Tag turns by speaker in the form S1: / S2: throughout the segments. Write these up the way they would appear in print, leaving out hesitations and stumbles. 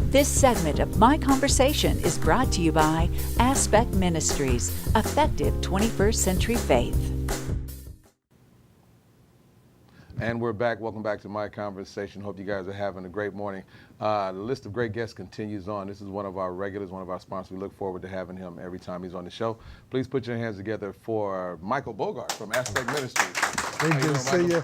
S1: This segment of My Conversation is brought to you by Aspect Ministries, effective 21st century faith.
S2: And we're back. Welcome back to My Conversation. Hope you guys are having a great morning. The list of great guests continues on. This is one of our regulars, one of our sponsors. We look forward to having him every time he's on the show. Please put your hands together for Michael Bogart from Aspect Ministries.
S3: Hey, good to see you.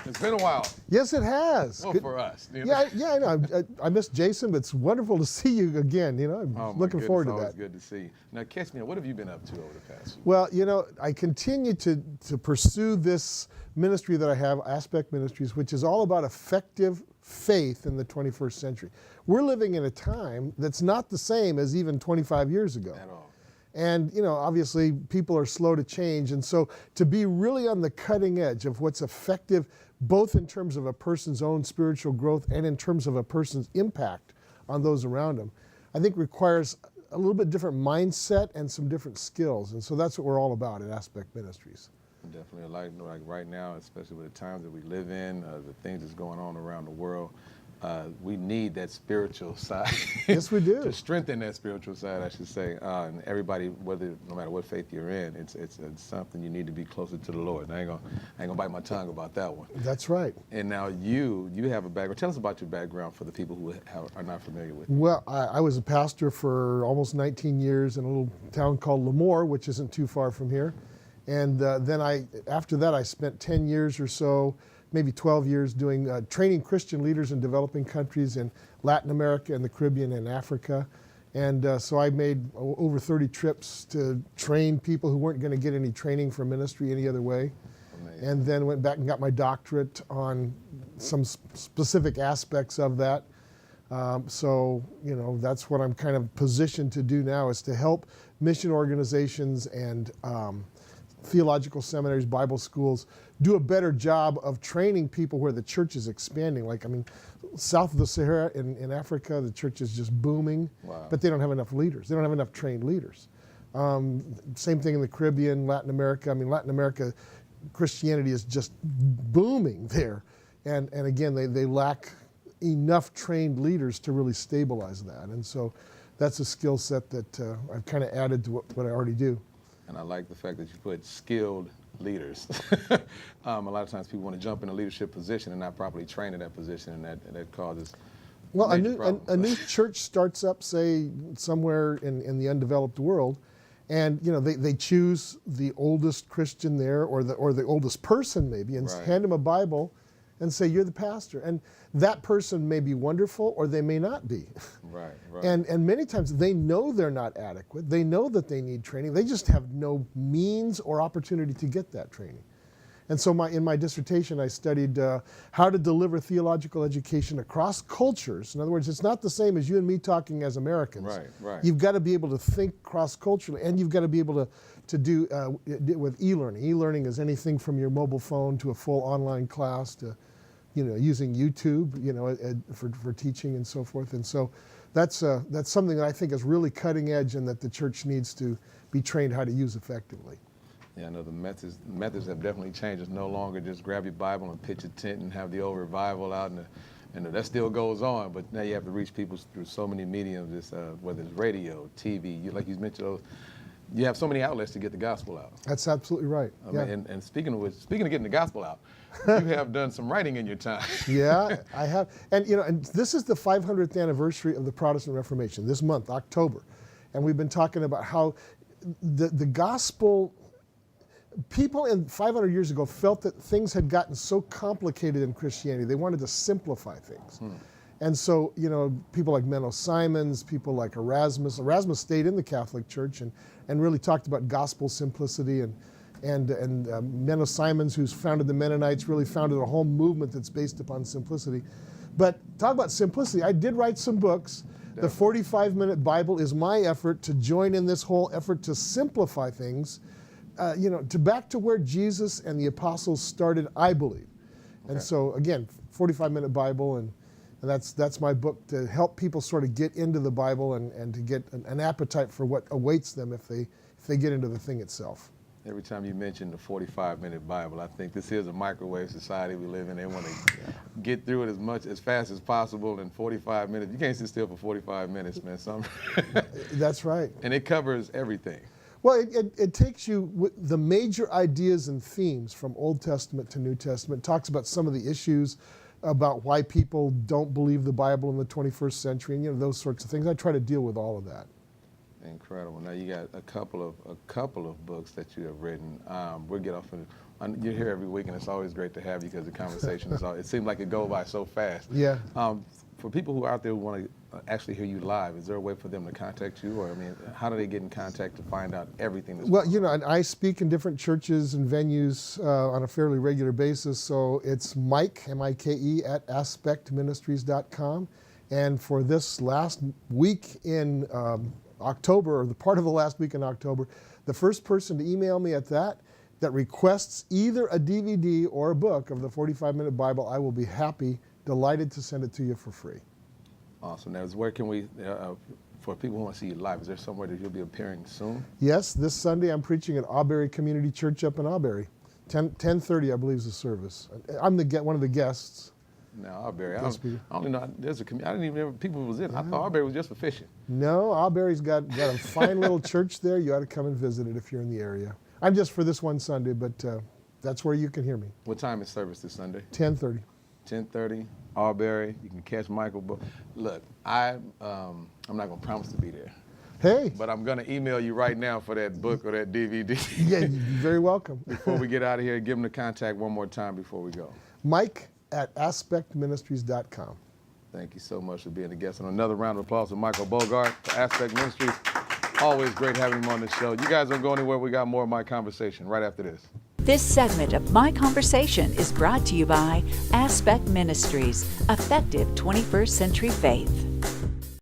S2: It's been a while.
S3: Yes, it has.
S2: Well, for us. You
S3: know? Yeah, I know. I miss Jason, but it's wonderful to see you again. You know, I'm looking forward to that.
S2: It's good to see you. Now, catch me up. What have you been up to over the past week?
S3: Well, you know, I continue to pursue this ministry that I have, Aspect Ministries, which is all about effective faith in the 21st century. We're living in a time that's not the same as even 25 years ago.
S2: At all.
S3: And, you know, obviously people are slow to change. And so to be really on the cutting edge of what's effective, both in terms of a person's own spiritual growth and in terms of a person's impact on those around them, I think requires a little bit different mindset and some different skills. And so that's what we're all about at Aspect Ministries.
S2: Definitely, like right now, especially with the times that we live in, the things that's going on around the world, we need that spiritual side.
S3: Yes, we do.
S2: To strengthen that spiritual side, I should say. And everybody, no matter what faith you're in, it's something you need to be closer to the Lord. I ain't gonna bite my tongue about that one.
S3: That's right.
S2: And now you have a background. Tell us about your background for the people who are not familiar with it.
S3: Well, I was a pastor for almost 19 years in a little town called Lemoore, which isn't too far from here. And then after that, I spent 10 years or so, maybe 12 years doing training Christian leaders in developing countries in Latin America and the Caribbean and Africa. And so I made over 30 trips to train people who weren't going to get any training for ministry any other way. Amazing. And then went back and got my doctorate on some specific aspects of that. So, you know, that's what I'm kind of positioned to do now, is to help mission organizations and theological seminaries, Bible schools, do a better job of training people where the church is expanding. Like, I mean, south of the Sahara in Africa, the church is just booming, wow. But they don't have enough leaders. They don't have enough trained leaders. Same thing in the Caribbean, Latin America. I mean, Latin America, Christianity is just booming there. And again, they lack enough trained leaders to really stabilize that. And so that's a skill set that I've kind of added to what I already do.
S2: And I like the fact that you put skilled leaders. A lot of times people want to jump in a leadership position and not properly train in that position, and that causes
S3: well, a new church starts up, say, somewhere in the undeveloped world, and you know they choose the oldest Christian there, or the oldest person maybe, and right. Hand them a Bible and say, you're the pastor. And that person may be wonderful or they may not be.
S2: Right.
S3: And many times they know they're not adequate. They know that they need training. They just have no means or opportunity to get that training. And so in my dissertation, I studied how to deliver theological education across cultures. In other words, it's not the same as you and me talking as Americans.
S2: Right.
S3: You've got to be able to think cross-culturally, and you've got to be able to do with e-learning. E-learning is anything from your mobile phone to a full online class to, you know, using YouTube, you know, for teaching and so forth. And so that's something that I think is really cutting edge and that the church needs to be trained how to use effectively.
S2: Yeah, I know the methods have definitely changed. It's no longer just grab your Bible and pitch a tent and have the old revival out, and that still goes on. But now you have to reach people through so many mediums, whether it's radio, TV, like you mentioned those. You have so many outlets to get the gospel out.
S3: That's absolutely right.
S2: Yeah. And speaking of getting the gospel out, you have done some writing in your time.
S3: Yeah, I have. And you know, and this is the 500th anniversary of the Protestant Reformation this month, October. And we've been talking about how the gospel, people 500 years ago felt that things had gotten so complicated in Christianity, they wanted to simplify things. And so, you know, people like Menno Simons, people like Erasmus stayed in the Catholic Church and really talked about gospel simplicity, and Menno Simons, who's founded the Mennonites, really founded a whole movement that's based upon simplicity. But talk about simplicity, I did write some books. The 45-minute Bible is my effort to join in this whole effort to simplify things, you know, back to where Jesus and the apostles started, I believe. Okay. And so, again, 45-minute Bible, and that's my book, to help people sort of get into the Bible and to get an appetite for what awaits them if they get into the thing itself.
S2: Every time you mention the 45-minute Bible, I think this is a microwave society we live in. They want to get through it as fast as possible in 45 minutes. You can't sit still for 45 minutes, man.
S3: That's right.
S2: And it covers everything.
S3: Well, it takes you with the major ideas and themes from Old Testament to New Testament. It talks about some of the issues about why people don't believe the Bible in the 21st century, and those sorts of things. I try to deal with all of that.
S2: Incredible. Now you got a couple of books that you have written. We'll get off of. You're here every week, and it's always great to have you because the conversation is. It seems like it goes by so fast.
S3: Yeah.
S2: For people who are out there who want to actually hear you live, is there a way for them to contact you, or how do they get in contact to find out everything that's
S3: Well, and I speak in different churches and venues on a fairly regular basis. So it's Mike, M-I-K-E, at aspectministries.com. And for this last week in October, or the part of the last week in October, the first person to email me at that requests either a DVD or a book of the 45-minute Bible, I will be delighted to send it to you for free.
S2: Awesome. Now, where can we, for people who want to see you live, is there somewhere that you'll be appearing soon?
S3: Yes, this Sunday I'm preaching at Auberry Community Church up in Auberry. 10:30, I believe, is the service. I'm one of the guests.
S2: Now, Auberry, I don't know, there's a community, I didn't even know people was in. I thought Auberry was just for fishing.
S3: No, Auberry's got a fine little church there. You ought to come and visit it if you're in the area. I'm just for this one Sunday, but that's where you can hear me.
S2: What time is service this Sunday?
S3: 10:30.
S2: 10:30, Auberry. You can catch Michael. Look, I'm not going to promise to be there.
S3: Hey.
S2: But I'm going to email you right now for that book or that DVD.
S3: Yeah, you're very welcome.
S2: Before we get out of here, give them the contact one more time before we go.
S3: Mike at aspectministries.com.
S2: Thank you so much for being a guest. And another round of applause for Michael Bogart for Aspect Ministries. Always great having him on the show. You guys don't go anywhere. We got more of my conversation right after this.
S1: This segment of My Conversation is brought to you by Aspect Ministries, Effective 21st Century Faith.